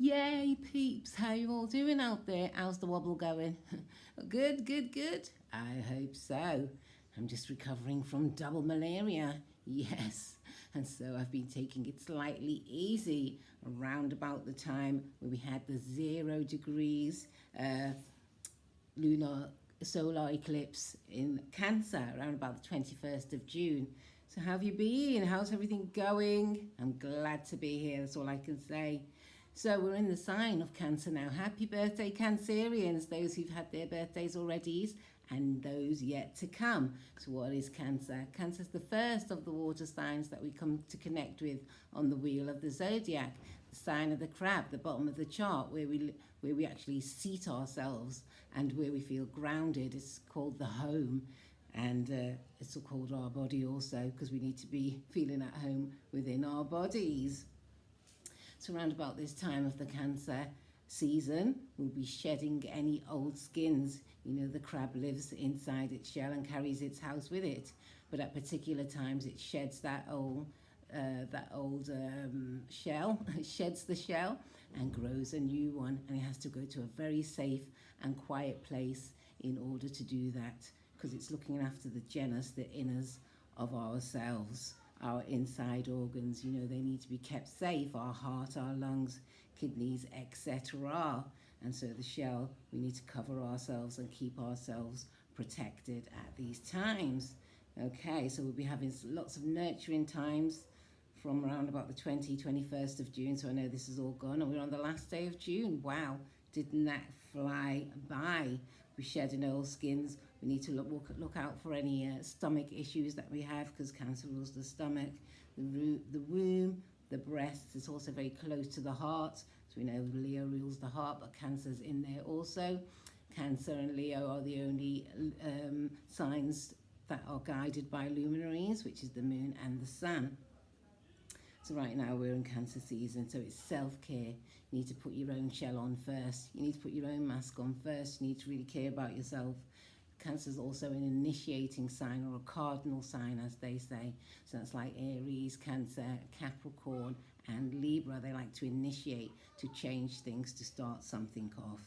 Yay, peeps! How you all doing out there? How's the wobble going? Good, good, good. I hope so. I'm just recovering from double malaria. Yes, and so I've been taking it slightly easy around about the time when we had the 0 degrees lunar solar eclipse in Cancer around about the 21st of June. So how have you been? How's everything going? I'm glad to be here, that's all I can say. So we're in the sign of Cancer now. Happy birthday, Cancerians, those who've had their birthdays already and those yet to come. So what is Cancer? Cancer is the first of the water signs that we come to connect with on the wheel of the zodiac. The sign of the crab, the bottom of the chart, where we actually seat ourselves and where we feel grounded. It's called the home. And it's called our body also, because we need to be feeling at home within our bodies. So around about this time of the Cancer season, we'll be shedding any old skins. You know, the crab lives inside its shell and carries its house with it. But at particular times, it sheds that old shell, it sheds the shell and grows a new one. And it has to go to a very safe and quiet place in order to do that, because it's looking after the genus, the inners of ourselves, our inside organs. You know, they need to be kept safe, our heart, our lungs, kidneys, etc. And so the shell, we need to cover ourselves and keep ourselves protected at these times. Okay, so we'll be having lots of nurturing times from around about the 21st of June. So I know this is all gone and we're on the last day of June. Wow, didn't that fly by? We're shedding old skins. We need to look out for any stomach issues that we have, because Cancer rules the stomach, the womb, the breasts. It's also very close to the heart. So we know Leo rules the heart, but Cancer's in there also. Cancer and Leo are the only signs that are guided by luminaries, which is the moon and the sun. So right now we're in Cancer season, so it's self-care. You need to put your own shell on first. You need to put your own mask on first. You need to really care about yourself. Cancer is also an initiating sign, or a cardinal sign, as they say. So that's like Aries, Cancer, Capricorn, and Libra. They like to initiate, to change things, to start something off.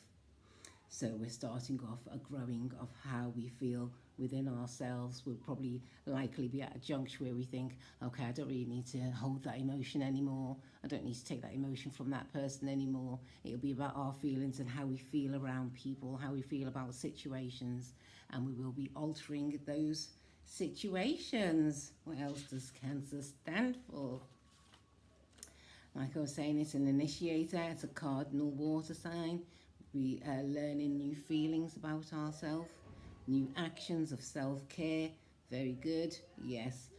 So we're starting off a growing of how we feel within ourselves. We'll probably likely be at a juncture where we think, okay, I don't really need to hold that emotion anymore. I don't need to take that emotion from that person anymore. It'll be about our feelings and how we feel around people, how we feel about situations, and we will be altering those situations. What else does Cancer stand for? Like I was saying, it's an initiator, it's a cardinal water sign. We are learning new feelings about ourselves, new actions of self-care. Very good, yes.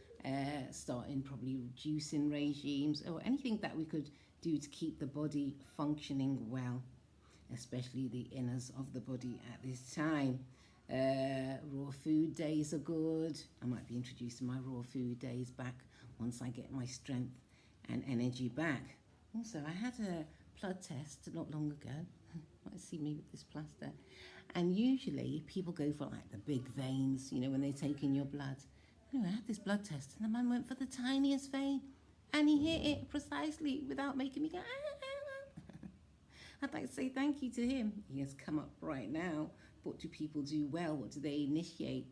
Starting probably reducing regimes or anything that we could do to keep the body functioning well, especially the inners of the body at this time. Raw food days are good. I might be introducing my raw food days back once I get my strength and energy back. Also, I had a blood test not long ago. Might see me with this plaster. And usually people go for like the big veins, you know, when they're taking your blood. Anyway, I had this blood test and the man went for the tiniest vein and he hit it precisely without making me go, ah. I'd like to say thank you to him. He has come up right now. What do people do well? What do they initiate?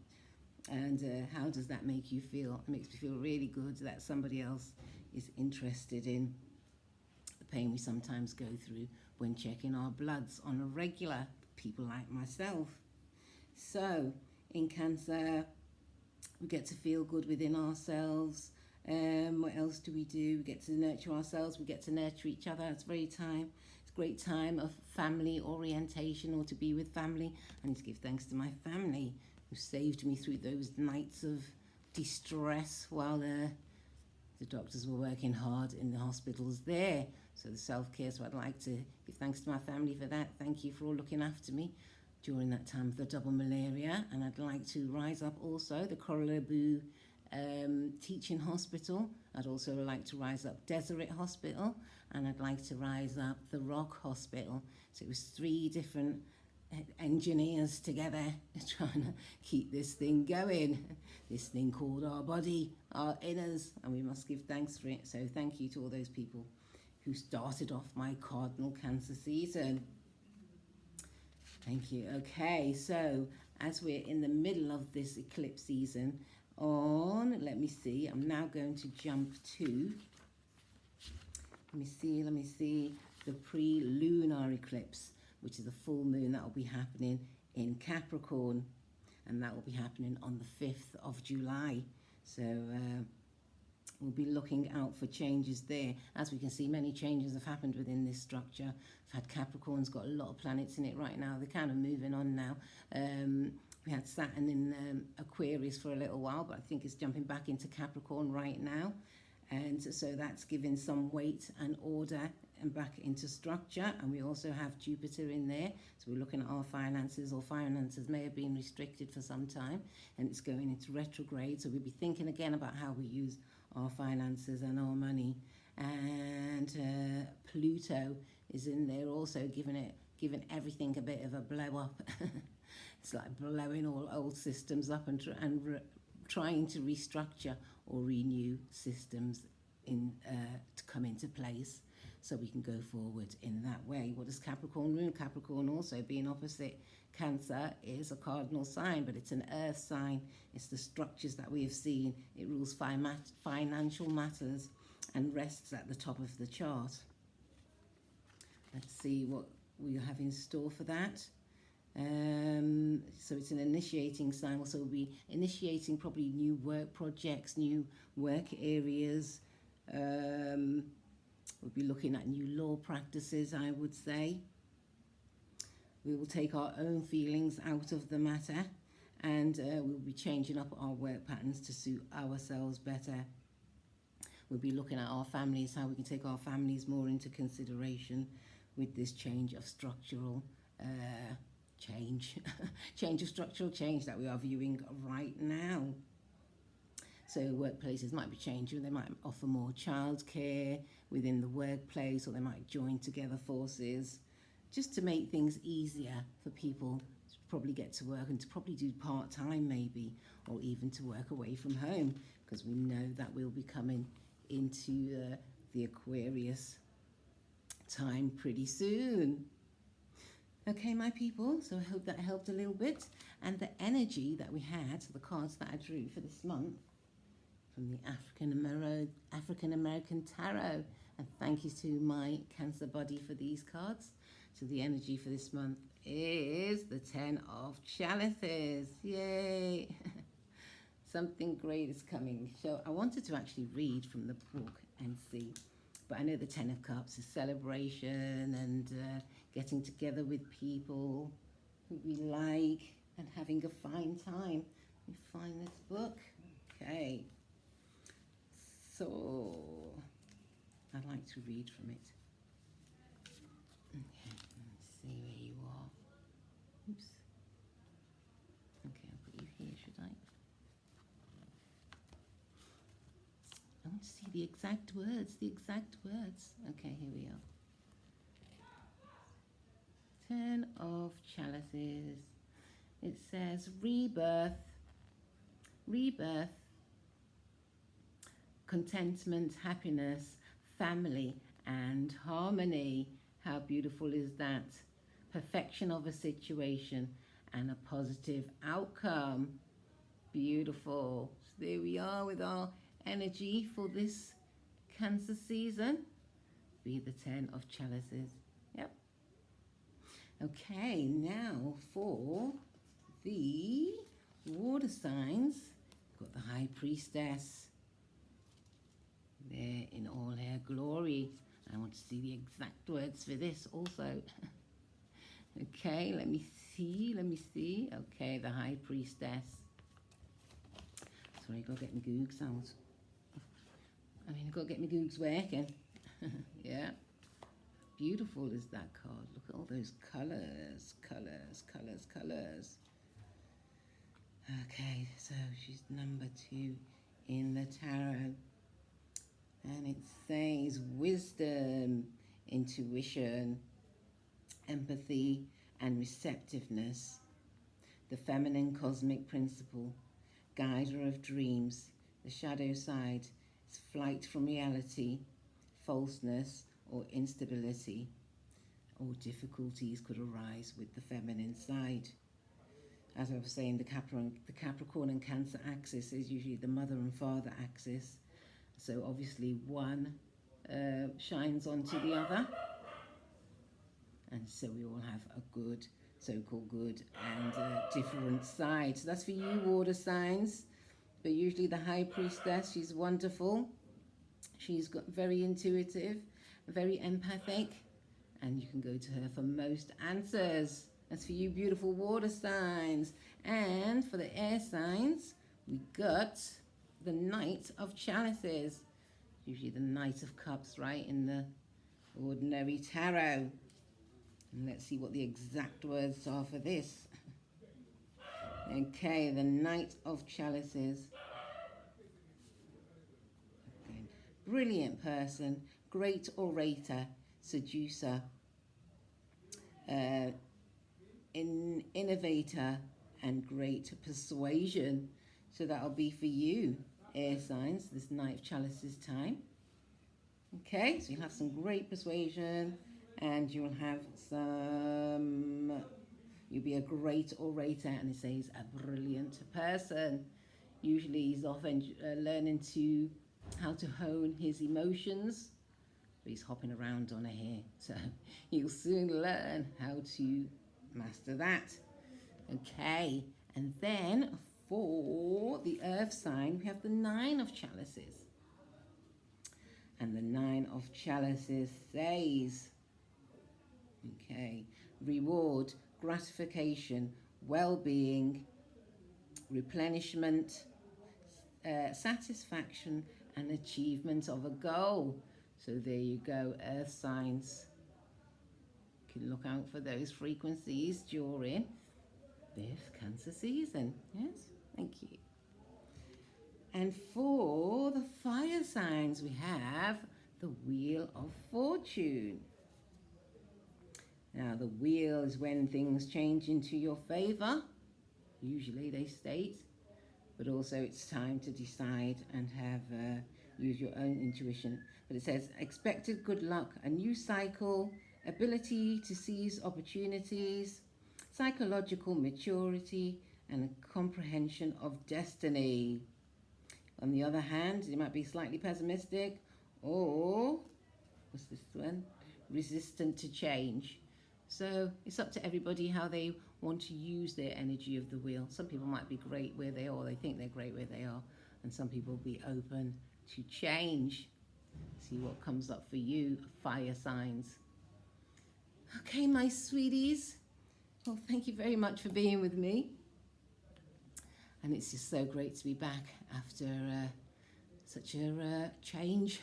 And how does that make you feel? It makes me feel really good that somebody else is interested in the pain we sometimes go through when checking our bloods on a regular, people like myself. So in Cancer, we get to feel good within ourselves. What else do? We get to nurture ourselves, we get to nurture each other. It's a great time of family orientation, or to be with family. I need to give thanks to my family who saved me through those nights of distress while the doctors were working hard in the hospitals there. So the self-care, so I'd like to give thanks to my family for that. Thank you for all looking after me during that time of the double malaria. And I'd like to rise up also the Coralaboo Teaching Hospital. I'd also like to rise up Deseret Hospital, and I'd like to rise up the Rock Hospital. So it was 3 different engineers together trying to keep this thing going, this thing called our body, our inners, and we must give thanks for it. So thank you to all those people who started off my cardinal Cancer season. Thank you. Okay, so as we're in the middle of this eclipse season let me see, I'm now going to jump to, let me see, the pre-lunar eclipse, which is a full moon that will be happening in Capricorn, and that will be happening on the 5th of July. So we'll be looking out for changes there. As we can see, many changes have happened within this structure. We've had Capricorn's got a lot of planets in it right now. They're kind of moving on now. We had Saturn in Aquarius for a little while, but I think it's jumping back into Capricorn right now. And so that's giving some weight and order and back into structure. And we also have Jupiter in there. So we're looking at our finances, or finances may have been restricted for some time, and it's going into retrograde. So we'll be thinking again about how we use our finances and our money. And Pluto is in there also, giving everything a bit of a blow up. It's like blowing all old systems up and trying to restructure or renew systems to come into place, so we can go forward in that way. What does Capricorn mean? Capricorn, also being opposite Cancer, is a cardinal sign, but it's an earth sign. It's the structures that we have seen. It rules financial matters and rests at the top of the chart. Let's see what we have in store for that. So it's an initiating sign. Also, we'll be initiating probably new work projects, new work areas. We'll be looking at new law practices, I would say. We will take our own feelings out of the matter, and we'll be changing up our work patterns to suit ourselves better. We'll be looking at our families, how we can take our families more into consideration with this change of structural change of structural change that we are viewing right now. So workplaces might be changing. They might offer more childcare within the workplace, or they might join together forces just to make things easier for people to probably get to work, and to probably do part-time maybe, or even to work away from home, because we know that we'll be coming into the Aquarius time pretty soon. Okay, my people, so I hope that helped a little bit. And the energy that we had, the cards that I drew for this month from the African American Tarot, and thank you to my Cancer buddy for these cards. So the energy for this month is the 10 of Chalices. Yay! Something great is coming. So I wanted to actually read from the book and see, but I know the 10 of Cups is celebration and getting together with people who we like and having a fine time. Let me find this book. Okay. So I'd like to read from it. Okay, let's see where you are. Oops. Okay, I'll put you here, should I? I want to see the exact words, Okay, here we are. 10 of Chalices. It says rebirth, contentment, happiness, family, and harmony. How beautiful is that? Perfection of a situation and a positive outcome. Beautiful. So there we are with our energy for this Cancer season. Be the 10 of Chalices. Yep. Okay, now for the water signs. We've got the High Priestess there in all her glory. I want to see the exact words for this also. Okay, let me see. Okay, the High Priestess. Sorry, I've got to get my googs out. I've got to get my googs working. Yeah. Beautiful is that card. Look at all those colours. Okay, so she's number 2 in the tarot. And it says wisdom, intuition, empathy, and receptiveness. The feminine cosmic principle, guider of dreams. The shadow side is flight from reality, falseness, or instability or difficulties could arise with the feminine side. As I was saying, the Capricorn and Cancer axis is usually the mother and father axis. So obviously one shines onto the other. And so we all have a good, so-called good and different side. So that's for you, water signs. But usually the High Priestess, she's wonderful. She's got very intuitive, very empathic. And you can go to her for most answers. That's for you, beautiful water signs. And for the air signs, we got the Knight of Chalices. Usually the Knight of Cups, right, in the ordinary tarot. And let's see what the exact words are for this. Okay, the Knight of Chalices. Okay. Brilliant person, great orator, seducer, innovator, and great persuasion. So that'll be for you, air signs, this Knight of Chalices time. Okay, so you'll have some great persuasion, and you'll have you'll be a great orator, and it says a brilliant person. Usually he's often learning how to hone his emotions, but he's hopping around on a hare, so you'll soon learn how to master that. Okay, and then for the earth sign, we have the Nine of Chalices. And the Nine of Chalices says, okay, reward, gratification, well-being, replenishment, satisfaction, and achievement of a goal. So there you go, earth signs. You can look out for those frequencies during this Cancer season. Yes, thank you. And for the fire signs, we have the Wheel of Fortune. Now, the wheel is when things change into your favor. Usually they state, but also it's time to decide and have use your own intuition. But it says expected good luck, a new cycle, ability to seize opportunities, psychological maturity, and a comprehension of destiny. On the other hand, you might be slightly pessimistic, or what's this one? Resistant to change. So it's up to everybody how they want to use their energy of the wheel. Some people might be great where they are, they think they're great where they are, and some people will be open to change. See what comes up for you, fire signs. Okay, my sweeties. Well, thank you very much for being with me. And it's just so great to be back after such a change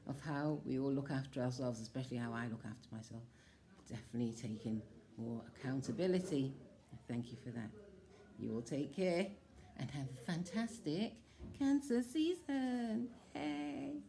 of how we all look after ourselves, especially how I look after myself. Definitely taking more accountability. Thank you for that. You all take care and have a fantastic Cancer season. Yay!